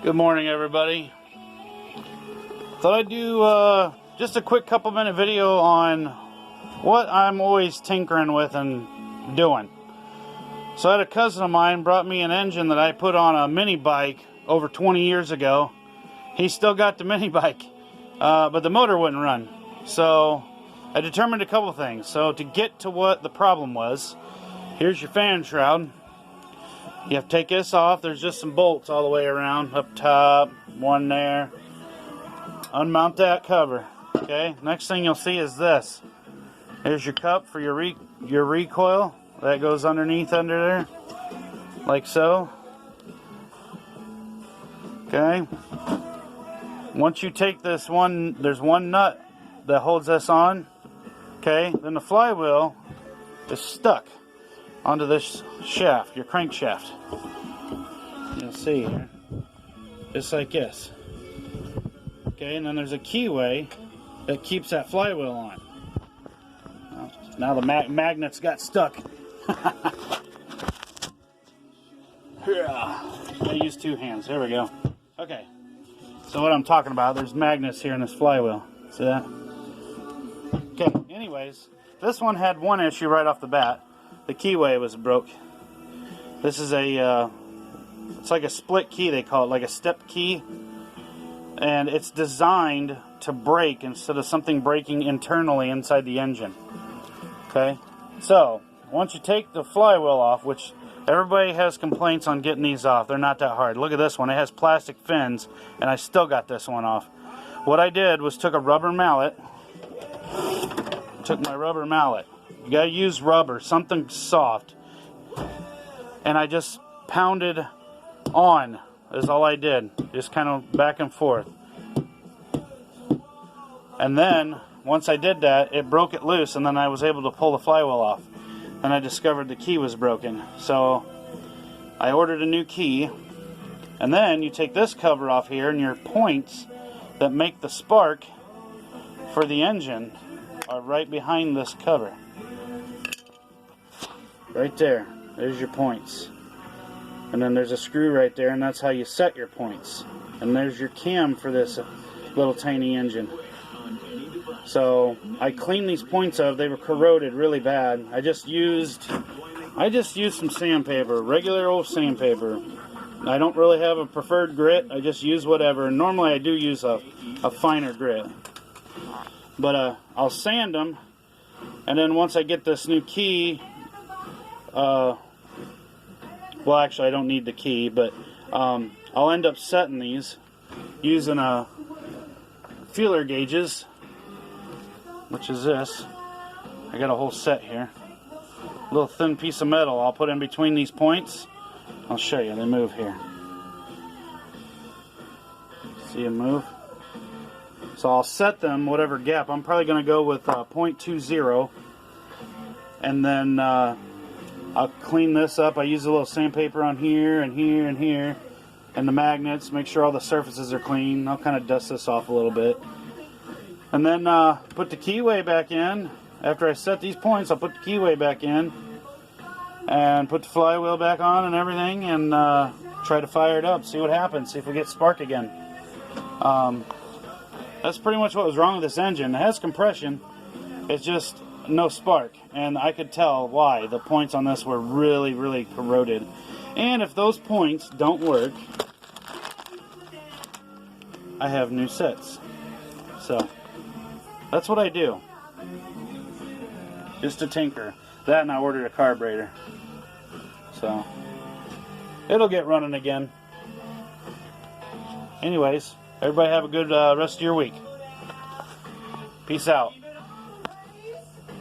Good morning, everybody. Thought I'd do just a quick couple-minute video on what I'm always tinkering with and doing. So I had a cousin of mine brought me an engine that I put on a mini bike over 20 years ago. He still got the mini bike, but the motor wouldn't run. So I determined a couple things. So to get to what the problem was, here's your fan shroud. You have to take this off. There's just some bolts all the way around. Up top, one there. Unmount that cover. Okay, next thing you'll see is this. Here's your cup for your recoil. That goes underneath under there, like so. Okay. Once you take this one, there's one nut that holds this on. Okay, then the flywheel is stuck onto this shaft, your crankshaft. You'll see here, just like this. Okay, and then there's a keyway that keeps that flywheel on. Now the magnets got stuck. I use two hands. There we go. Okay, so what I'm talking about, there's magnets here in this flywheel. See that? Okay, anyways, this one had one issue right off the bat. The keyway was broke. This is a, it's like a split key, they call it, like a step key. And it's designed to break instead of something breaking internally inside the engine. Okay? So, once you take the flywheel off, which everybody has complaints on getting these off. They're not that hard. Look at this one. It has plastic fins, and I still got this one off. What I did was took a rubber mallet. Took my rubber mallet. You gotta use rubber, something soft. And I just pounded on, is all I did. Just kind of back and forth. And then, once I did that, it broke it loose, and then I was able to pull the flywheel off. Then I discovered the key was broken. So, I ordered a new key. And then, you take this cover off here, and your points that make the spark for the engine are right behind this cover. Right there. There's your points. And then there's a screw right there, and that's how you set your points. And there's your cam for this little tiny engine. So I cleaned these points up. They were corroded really bad. I just used some sandpaper, regular old sandpaper. I don't really have a preferred grit. I just use whatever. Normally I do use a finer grit. But I'll sand them, and then once I get this new key, well, actually I don't need the key, but I'll end up setting these using feeler gauges, which is this. I got a whole set here. A little thin piece of metal I'll put in between these points. I'll show you. They move here. See them move? So I'll set them whatever gap. I'm probably going to go with 0.20, and then I'll clean this up. I use a little sandpaper on here and here and here, and the magnets. Make sure all the surfaces are clean. I'll kind of dust this off a little bit, and then put the keyway back in. After I set these points, I'll put the keyway back in and put the flywheel back on and everything, and try to fire it up. See what happens. See if we get spark again. That's pretty much what was wrong with this engine. It has compression. It's just no spark. And I could tell why. The points on this were really, really corroded. And if those points don't work, I have new sets. So, that's what I do. Just a tinker. That, and I ordered a carburetor. So, it'll get running again. Anyways, everybody have a good rest of your week. Peace out.